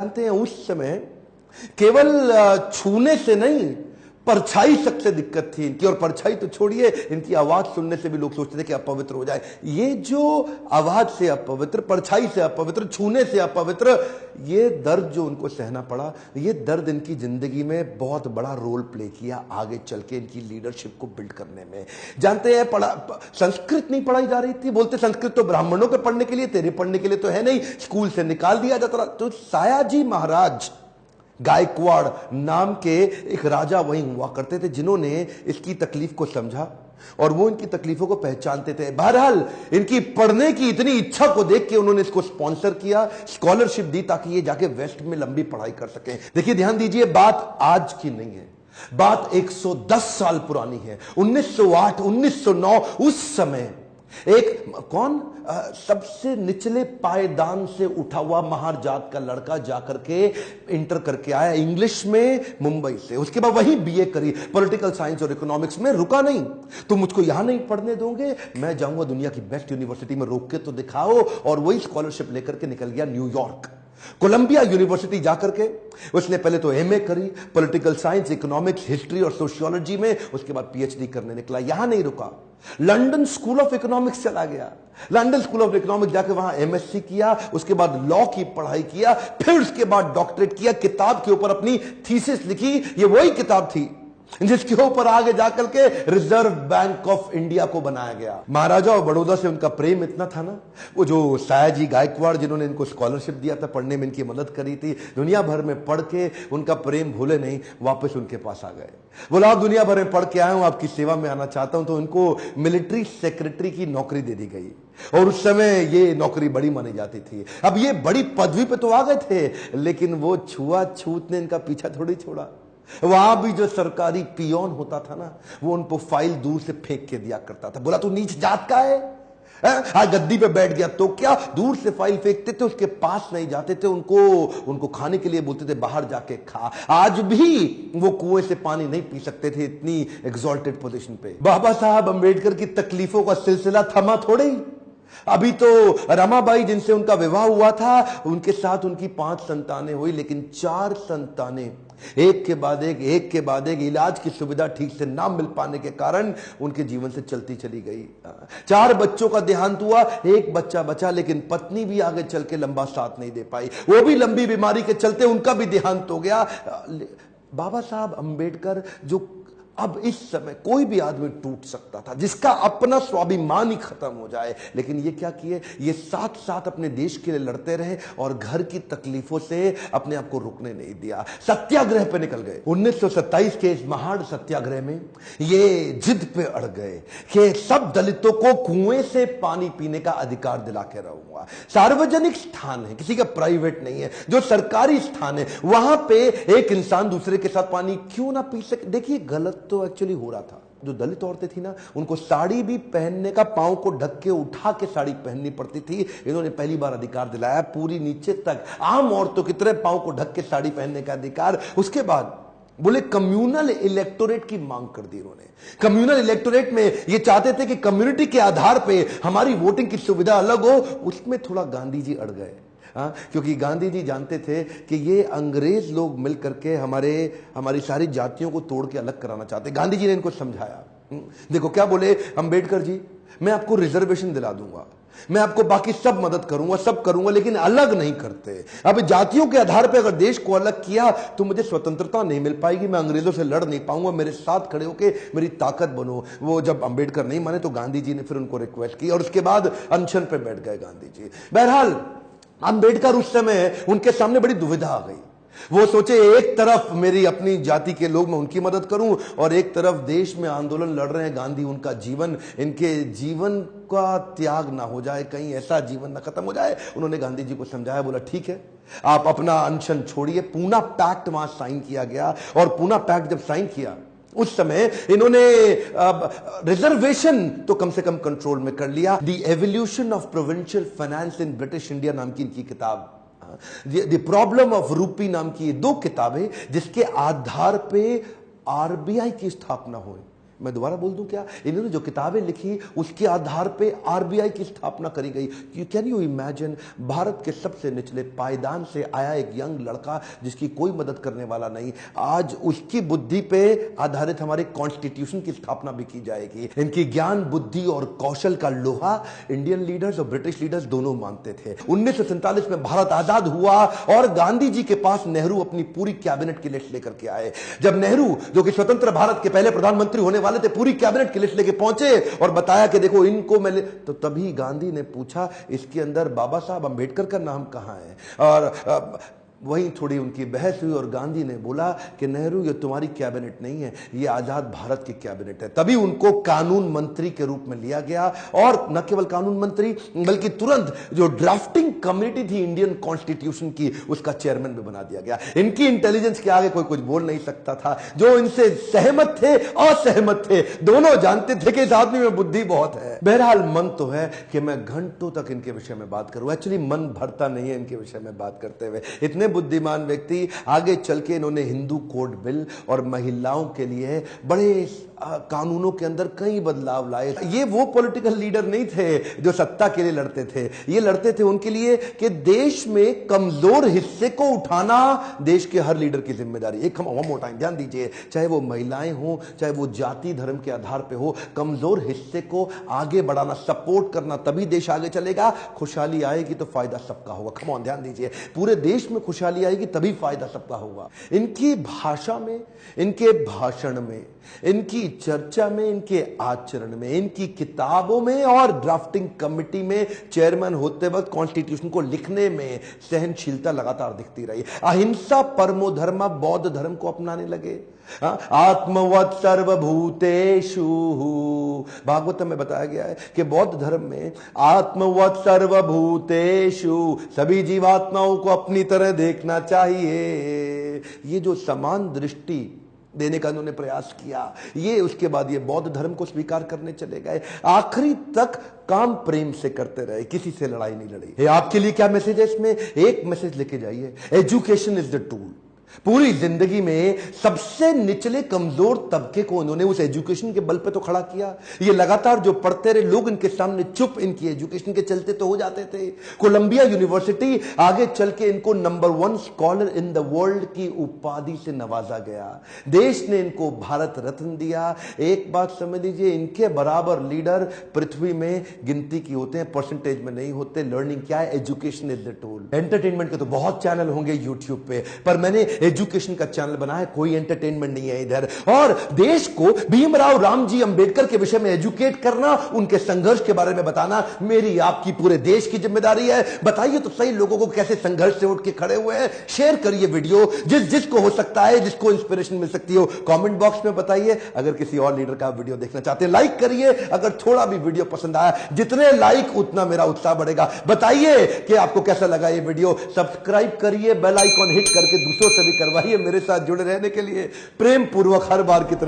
जानते हैं उस समय केवल छूने से नहीं, परछाई सबसे दिक्कत थी इनकी। और परछाई तो छोड़िए, इनकी आवाज सुनने से भी लोग सोचते थे कि अपवित्र हो जाए। ये जो आवाज से अपवित्र, परछाई से अपवित्र, छूने से अपवित्र, ये दर्द जो उनको सहना पड़ा, ये दर्द इनकी जिंदगी में बहुत बड़ा रोल प्ले किया आगे चल के इनकी लीडरशिप को बिल्ड करने में। जानते हैं, संस्कृत नहीं पढ़ाई जा रही थी। बोलते संस्कृत तो ब्राह्मणों के पढ़ने के लिए, तेरे पढ़ने के लिए तो है नहीं, स्कूल से निकाल दिया जाता। तो सायाजी महाराज गायकवाड़ नाम के एक राजा वहीं हुआ करते थे, जिन्होंने इसकी तकलीफ को समझा और वो इनकी तकलीफों को पहचानते थे। बहरहाल इनकी पढ़ने की इतनी इच्छा को देख के उन्होंने इसको स्पॉन्सर किया, स्कॉलरशिप दी, ताकि ये जाके वेस्ट में लंबी पढ़ाई कर सकें। देखिए, ध्यान दीजिए, बात आज की नहीं है, बात 110 साल पुरानी है। 1908, 1909, उस समय एक सबसे निचले पायदान से उठा हुआ महार जात का लड़का जाकर के इंटर करके आया इंग्लिश में मुंबई से। उसके बाद वही बीए करी, पॉलिटिकल साइंस और इकोनॉमिक्स में। रुका नहीं, तुम मुझको यहां नहीं पढ़ने दोगे, मैं जाऊंगा दुनिया की बेस्ट यूनिवर्सिटी में, रोक के तो दिखाओ। और वही स्कॉलरशिप लेकर के निकल गया न्यूयॉर्क, कोलंबिया यूनिवर्सिटी जाकर के उसने पहले तो एमए करी, पॉलिटिकल साइंस, इकोनॉमिक्स, हिस्ट्री और सोशियोलॉजी में। उसके बाद पीएचडी करने निकला। यहां नहीं रुका, लंदन स्कूल ऑफ इकोनॉमिक्स चला गया। लंदन स्कूल ऑफ इकोनॉमिक्स जाकर वहां एमएससी किया, उसके बाद लॉ की पढ़ाई किया, फिर उसके बाद डॉक्टरेट किया, किताब के ऊपर अपनी थीसिस लिखी। ये वही किताब थी जिसके ऊपर आगे जाकर के रिजर्व बैंक ऑफ इंडिया को बनाया गया। महाराजा और बड़ौदा से उनका प्रेम इतना था ना, वो जो सायाजी गायकवाड़ जिन्होंने इनको स्कॉलरशिप दिया था, पढ़ने में इनकी मदद करी थी, दुनिया भर में पढ़ के उनका प्रेम भूले नहीं, वापस उनके पास आ गए। बोला, आप दुनिया भर में पढ़ के आए हूं, आपकी सेवा में आना चाहता हूं। तो उनको मिलिट्री सेक्रेटरी की नौकरी दे दी गई, और उस समय ये नौकरी बड़ी मानी जाती थी। अब ये बड़ी पदवी पे तो आ गए थे, लेकिन वो छुआछूत ने इनका पीछा थोड़ी छोड़ा। वहां भी जो सरकारी पियोन होता था ना, वो उनको फाइल दूर से फेंक के दिया करता था। बोला, तू नीच जात का है? आज गद्दी पे बैठ गया तो क्या? दूर से फाइल फेंकते थे, उसके पास नहीं जाते थे। उनको खाने के लिए बोलते थे, बाहर जाके खा। आज भी वो कुएं से पानी नहीं पी सकते थे, इतनी एग्जॉल्टेड पोजीशन पे। बाबा साहब अंबेडकर की तकलीफों का सिलसिला थमा थोड़े ही। अभी तो रमाबाई जिनसे उनका विवाह हुआ था, उनके साथ उनकी 5 संतानें हुई, लेकिन 4 संतानें एक के बाद एक इलाज की सुविधा ठीक से ना मिल पाने के कारण उनके जीवन से चलती चली गई। 4 बच्चों का देहांत हुआ, 1 बच्चा बचा, लेकिन पत्नी भी आगे चल के लंबा साथ नहीं दे पाई। वो भी लंबी बीमारी के चलते उनका भी देहांत हो गया। बाबा साहब अंबेडकर, जो अब इस समय कोई भी आदमी टूट सकता था, जिसका अपना स्वाभिमान ही खत्म हो जाए, लेकिन ये क्या किए, ये साथ साथ अपने देश के लिए लड़ते रहे और घर की तकलीफों से अपने आप को रुकने नहीं दिया। सत्याग्रह पे निकल गए। 1927 के इस महान सत्याग्रह में ये जिद पे अड़ गए कि सब दलितों को कुएं से पानी पीने का अधिकार दिला के रहूंगा। सार्वजनिक स्थान है, किसी का प्राइवेट नहीं है, जो सरकारी स्थान है, वहां पे एक इंसान दूसरे के साथ पानी क्यों ना पी सके। देखिए, गलत तो एक्चुअली हो रहा था। जो दलित औरतें थी ना, उनको साड़ी भी पहनने का, पांव को ढक के उठा के साड़ी पहननी पड़ती थी। इन्होंने पहली बार अधिकार दिलाया, पूरी नीचे तक आम औरतों की तरह पांव को ढक के साड़ी पहनने का अधिकार। उसके बाद बोले कम्युनल इलेक्टोरेट की मांग कर दी इन्होंने। कम्युनल इलेक्टोरेट में ये चाहते थे कि कम्युनिटी के आधार पे हमारी वोटिंग की सुविधा अलग हो। उसमें थोड़ा गांधी जी अड़ गए, क्योंकि गांधी जी जानते थे कि ये अंग्रेज लोग मिल करके हमारी सारी जातियों को तोड़ के अलग कराना चाहते। गांधी जी ने इनको समझाया। देखो क्या बोले अंबेडकर जी, मैं आपको रिजर्वेशन दिला दूंगा, मैं आपको बाकी सब मदद करूंगा, सब करूंगा, लेकिन अलग नहीं करते। अब जातियों के आधार पर अगर देश को अलग किया तो मुझे स्वतंत्रता नहीं मिल पाएगी, मैं अंग्रेजों से लड़ नहीं पाऊंगा, मेरे साथ खड़े होके मेरी ताकत बनो। वो जब अंबेडकर नहीं माने तो गांधी जी ने फिर उनको रिक्वेस्ट की और उसके बाद अनशन पे बैठ गए गांधी जी। बहरहाल अंबेडकर उस समय उनके सामने बड़ी दुविधा आ गई। वो सोचे, एक तरफ मेरी अपनी जाति के लोग, मैं उनकी मदद करूं, और एक तरफ देश में आंदोलन लड़ रहे हैं गांधी, उनका जीवन, इनके जीवन का त्याग ना हो जाए, कहीं ऐसा जीवन ना खत्म हो जाए। उन्होंने गांधी जी को समझाया, बोला ठीक है, आप अपना अनशन छोड़िए। पूना पैक्ट वहां साइन किया गया, और पूना पैक्ट जब साइन किया, उस समय इन्होंने रिजर्वेशन तो कम से कम कंट्रोल में कर लिया। The evolution of provincial finance in British India नाम की इनकी किताब, द प्रॉब्लम ऑफ रूपी नाम की 2 किताबें, जिसके आधार पे आरबीआई की स्थापना हुई। मैं दोबारा बोल दूं क्या? इन्होंने जो किताबें लिखी उसके आधार पे आरबीआई की स्थापना करी गई। कैन यू इमेजिन, भारत के सबसे निचले पायदान से आया एक यंग लड़का जिसकी कोई मदद करने वाला नहीं, आज उसकी बुद्धि पे आधारित हमारे कॉन्स्टिट्यूशन की स्थापना भी की जाएगी। इनकी ज्ञान, बुद्धि और कौशल का लोहा इंडियन लीडर्स और ब्रिटिश लीडर्स दोनों मानते थे। 1947 में भारत आजाद हुआ और गांधी जी के पास नेहरू अपनी पूरी कैबिनेट की लिस्ट लेकर के आए। जब नेहरू, जो कि स्वतंत्र भारत के पहले प्रधानमंत्री होने वाले थे, पूरी कैबिनेट की लिस्ट लेके पहुंचे और बताया कि देखो इनको मैं, तो तभी गांधी ने पूछा इसके अंदर बाबा साहब अंबेडकर का नाम कहां है? और वहीं थोड़ी उनकी बहस हुई और गांधी ने बोला कि नेहरू ये तुम्हारी कैबिनेट नहीं है, ये आजाद भारत की कैबिनेट है। तभी उनको कानून मंत्री के रूप में लिया गया और न केवल कानून मंत्री बल्कि तुरंत जो ड्राफ्टिंग कमेटी थी इंडियन कॉन्स्टिट्यूशन की, उसका चेयरमैन भी बना दिया गया। इनकी इंटेलिजेंस के आगे कोई कुछ बोल नहीं सकता था। जो इनसे सहमत थे, असहमत थे, दोनों जानते थे कि इस आदमी में बुद्धि बहुत है। बहरहाल मन तो है कि मैं घंटों तक इनके विषय में बात करूं, एक्चुअली मन भरता नहीं है इनके विषय में बात करते हुए। इतने बुद्धिमान व्यक्ति, आगे चल के इन्होंने हिंदू कोड बिल और महिलाओं के लिए बड़े कानूनों के अंदर कई बदलाव लाए। ये वो पॉलिटिकल लीडर नहीं थे जो सत्ता के लिए लड़ते थे, ये लड़ते थे उनके लिए कि देश में कमजोर हिस्से को उठाना देश के हर लीडर की जिम्मेदारी। एक वन मोर टाइम ध्यान दीजिए, चाहे वो महिलाएं हो, चाहे वो जाति धर्म के आधार पे हो, कमजोर हिस्से को आगे बढ़ाना, सपोर्ट करना, तभी देश आगे चलेगा। खुशहाली आएगी तो फायदा सबका होगा। कम ऑन, ध्यान दीजिए, पूरे देश में खुशहाली आएगी तभी फायदा सबका होगा। इनकी भाषा में, इनके भाषण में, इनकी चर्चा में, इनके आचरण में, इनकी किताबों में और ड्राफ्टिंग कमेटी में चेयरमैन होते वक्त कॉन्स्टिट्यूशन को लिखने में सहनशीलता लगातार दिखती रही। अहिंसा परमो धर्म, बौद्ध धर्म को अपनाने लगे। आत्मवत् सर्वभूतेषु, भागवत में बताया गया है कि बौद्ध धर्म में आत्मवत् सर्वभूतेषु, सभी जीवात्माओं को अपनी तरह देखना चाहिए। ये जो समान दृष्टि देने का उन्होंने प्रयास किया, ये उसके बाद ये बौद्ध धर्म को स्वीकार करने चले गए। आखिरी तक काम प्रेम से करते रहे, किसी से लड़ाई नहीं लड़ी। आपके लिए क्या मैसेज है इसमें? एक मैसेज लेके जाइए, एजुकेशन इज द टूल। पूरी जिंदगी में सबसे निचले कमजोर तबके को उन्होंने उस एजुकेशन के बल पे तो खड़ा किया। ये लगातार जो पढ़ते रहे, लोग इनके सामने चुप, इनकी एजुकेशन के चलते तो हो जाते थे। कोलंबिया यूनिवर्सिटी आगे चल के इनको number 1 scholar in the world की उपाधि से नवाजा गया। देश ने इनको भारत रत्न दिया। एक बात समझ लीजिए, इनके बराबर लीडर पृथ्वी में गिनती की होते हैं, परसेंटेज में नहीं होते। लर्निंग क्या है? Education is the tool. Entertainment के तो बहुत चैनल होंगे यूट्यूब पे, पर मैंने एजुकेशन का चैनल बनाया, कोई एंटरटेनमेंट नहीं है इधर। और देश को भीमराव रामजी अंबेडकर के विषय में एजुकेट करना, उनके संघर्ष के बारे में बताना मेरी आपकी पूरे देश की जिम्मेदारी है। बताइए तो सही लोगों को कैसे संघर्ष से उठ के खड़े हुए हैं। शेयर करिए वीडियो, जिसको हो सकता है, जिसको इंस्पिरेशन मिल सकती हो, कमेंट बॉक्स में बताइए। अगर किसी और लीडर का वीडियो देखना चाहते हैं, लाइक करिए। अगर थोड़ा भी वीडियो पसंद आया, जितने लाइक उतना मेरा उत्साह बढ़ेगा। बताइए कि आपको कैसा लगा ये वीडियो। सब्सक्राइब करिए, बेल आइकॉन हिट करके दूसरों से भी करवाइए। मेरे साथ जुड़े रहने के लिए प्रेम पूर्वक हर बार की तरह